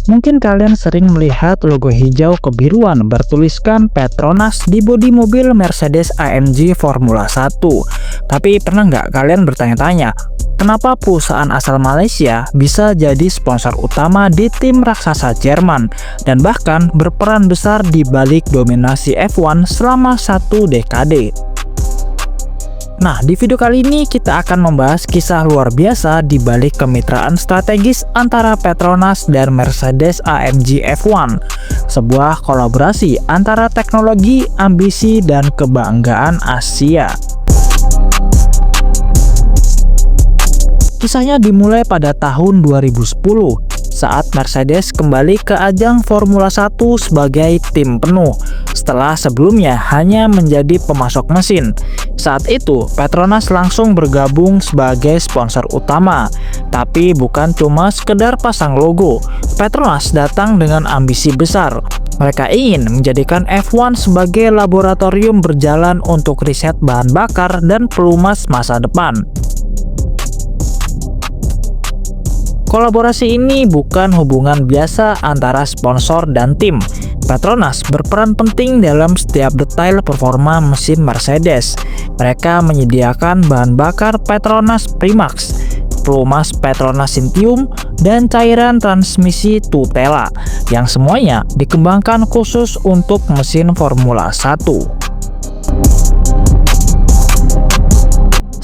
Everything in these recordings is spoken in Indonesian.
Mungkin kalian sering melihat logo hijau kebiruan bertuliskan Petronas di bodi mobil Mercedes AMG Formula 1. Tapi pernah nggak kalian bertanya-tanya, kenapa perusahaan asal Malaysia bisa jadi sponsor utama di tim raksasa Jerman dan bahkan berperan besar di balik dominasi F1 selama 1 dekade? Nah, di video kali ini kita akan membahas kisah luar biasa di balik kemitraan strategis antara Petronas dan Mercedes AMG F1, sebuah kolaborasi antara teknologi, ambisi, dan kebanggaan Asia. Kisahnya dimulai pada tahun 2010 saat Mercedes kembali ke ajang Formula 1 sebagai tim penuh setelah sebelumnya hanya menjadi pemasok mesin. Saat itu Petronas langsung bergabung sebagai sponsor utama, tapi bukan cuma sekedar pasang logo. Petronas datang dengan ambisi besar. Mereka ingin menjadikan F1 sebagai laboratorium berjalan untuk riset bahan bakar dan pelumas masa depan. Kolaborasi ini bukan hubungan biasa antara sponsor dan tim. Petronas berperan penting dalam setiap detail performa mesin Mercedes. Mereka menyediakan bahan bakar Petronas Primax, pelumas Petronas Syntium, dan cairan transmisi Tutela yang semuanya dikembangkan khusus untuk mesin Formula 1.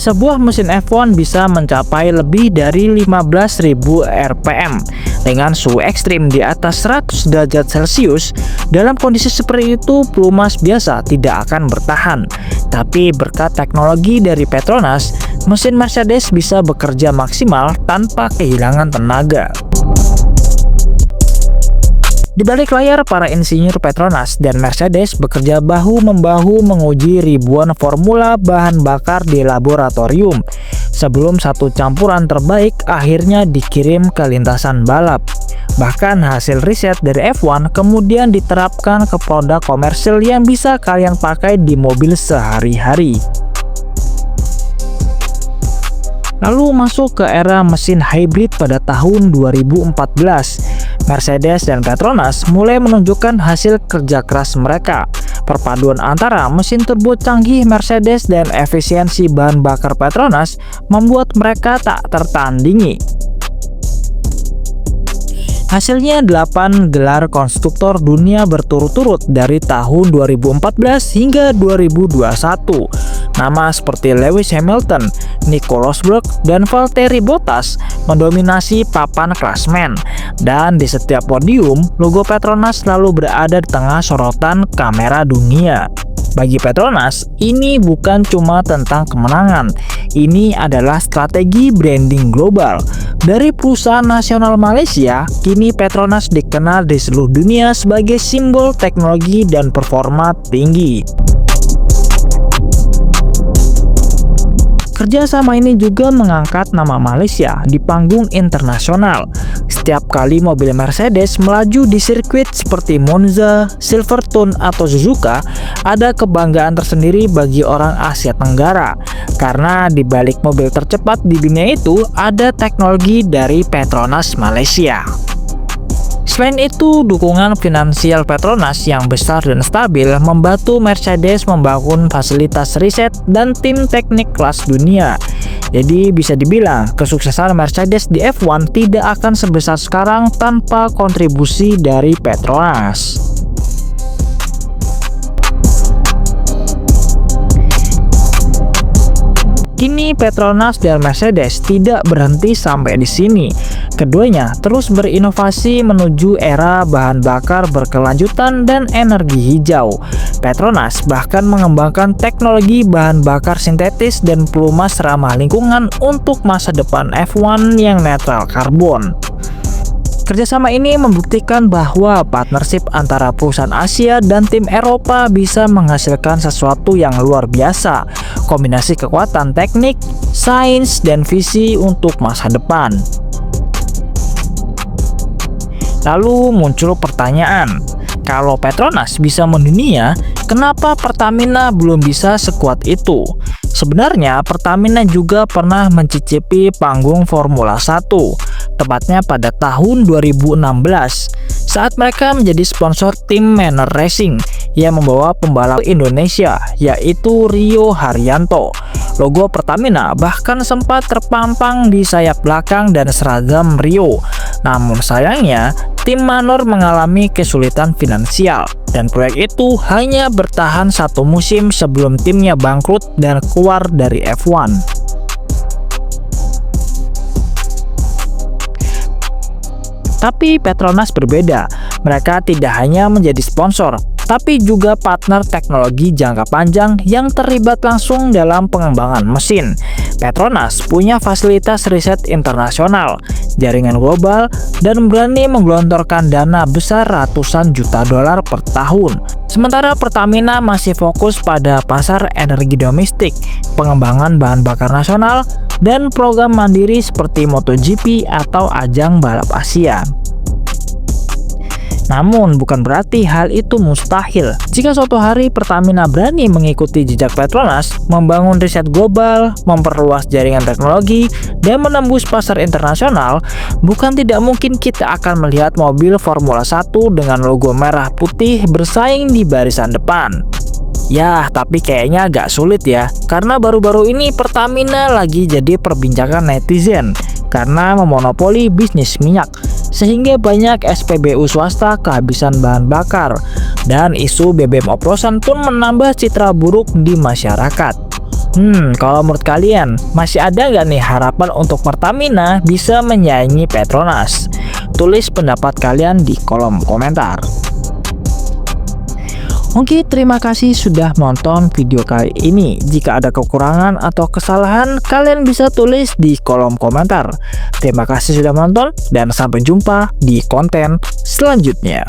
Sebuah mesin F1 bisa mencapai lebih dari 15.000 rpm dengan suhu ekstrim di atas 100 derajat Celcius. Dalam kondisi seperti itu, pelumas biasa tidak akan bertahan. Tapi berkat teknologi dari Petronas, mesin Mercedes bisa bekerja maksimal tanpa kehilangan tenaga. Di balik layar, para insinyur Petronas dan Mercedes bekerja bahu-membahu menguji ribuan formula bahan bakar di laboratorium sebelum satu campuran terbaik akhirnya dikirim ke lintasan balap. Bahkan hasil riset dari F1 kemudian diterapkan ke produk komersil yang bisa kalian pakai di mobil sehari-hari. Lalu masuk ke era mesin hybrid pada tahun 2014. Mercedes dan Petronas mulai menunjukkan hasil kerja keras mereka. Perpaduan antara mesin turbo canggih Mercedes dan efisiensi bahan bakar Petronas membuat mereka tak tertandingi. Hasilnya 8 gelar konstruktor dunia berturut-turut dari tahun 2014 hingga 2021. Nama seperti Lewis Hamilton, Nico Rosberg, dan Valtteri Bottas mendominasi papan klasmen. Dan di setiap podium, logo Petronas selalu berada di tengah sorotan kamera dunia. Bagi Petronas, ini bukan cuma tentang kemenangan. Ini adalah strategi branding global. Dari perusahaan nasional Malaysia, kini Petronas dikenal di seluruh dunia sebagai simbol teknologi dan performa tinggi. Kerjasama ini juga mengangkat nama Malaysia di panggung internasional. Setiap kali mobil Mercedes melaju di sirkuit seperti Monza, Silverstone, atau Suzuka, ada kebanggaan tersendiri bagi orang Asia Tenggara. Karena di balik mobil tercepat di dunia itu ada teknologi dari Petronas Malaysia. Selain itu, dukungan finansial Petronas yang besar dan stabil membantu Mercedes membangun fasilitas riset dan tim teknik kelas dunia. Jadi bisa dibilang kesuksesan Mercedes di F1 tidak akan sebesar sekarang tanpa kontribusi dari Petronas. Kini Petronas dan Mercedes tidak berhenti sampai di sini. Keduanya terus berinovasi menuju era bahan bakar berkelanjutan dan energi hijau. Petronas bahkan mengembangkan teknologi bahan bakar sintetis dan pelumas ramah lingkungan untuk masa depan F1 yang netral karbon. Kerjasama ini membuktikan bahwa partnership antara perusahaan Asia dan tim Eropa bisa menghasilkan sesuatu yang luar biasa. Kombinasi kekuatan teknik, sains, dan visi untuk masa depan. Lalu muncul pertanyaan, kalau Petronas bisa mendunia, kenapa Pertamina belum bisa sekuat itu? Sebenarnya Pertamina juga pernah mencicipi panggung Formula 1. tepatnya pada tahun 2016 saat mereka menjadi sponsor tim Manor Racing yang membawa pembalap Indonesia yaitu Rio Haryanto. Logo Pertamina bahkan sempat terpampang di sayap belakang dan seragam Rio. Namun sayangnya, tim Manor mengalami kesulitan finansial dan proyek itu hanya bertahan 1 musim sebelum timnya bangkrut dan keluar dari F1. Tapi Petronas berbeda, mereka tidak hanya menjadi sponsor, tapi juga partner teknologi jangka panjang yang terlibat langsung dalam pengembangan mesin. Petronas punya fasilitas riset internasional, jaringan global, dan berani menggelontorkan dana besar ratusan juta dolar per tahun. Sementara Pertamina masih fokus pada pasar energi domestik, pengembangan bahan bakar nasional, dan program mandiri seperti MotoGP atau ajang balap Asia. Namun bukan berarti hal itu mustahil. Jika suatu hari Pertamina berani mengikuti jejak Petronas, membangun riset global, memperluas jaringan teknologi, dan menembus pasar internasional, bukan tidak mungkin kita akan melihat mobil Formula 1 dengan logo merah putih bersaing di barisan depan. Ya, tapi kayaknya agak sulit ya, karena baru-baru ini Pertamina lagi jadi perbincangan netizen karena memonopoli bisnis minyak, sehingga banyak SPBU swasta kehabisan bahan bakar, dan isu BBM oplosan pun menambah citra buruk di masyarakat. Kalau menurut kalian, masih ada nggak nih harapan untuk Pertamina bisa menyaingi Petronas? Tulis pendapat kalian di kolom komentar. Oke, terima kasih sudah nonton video kali ini. Jika ada kekurangan atau kesalahan, kalian bisa tulis di kolom komentar. Terima kasih sudah menonton dan sampai jumpa di konten selanjutnya.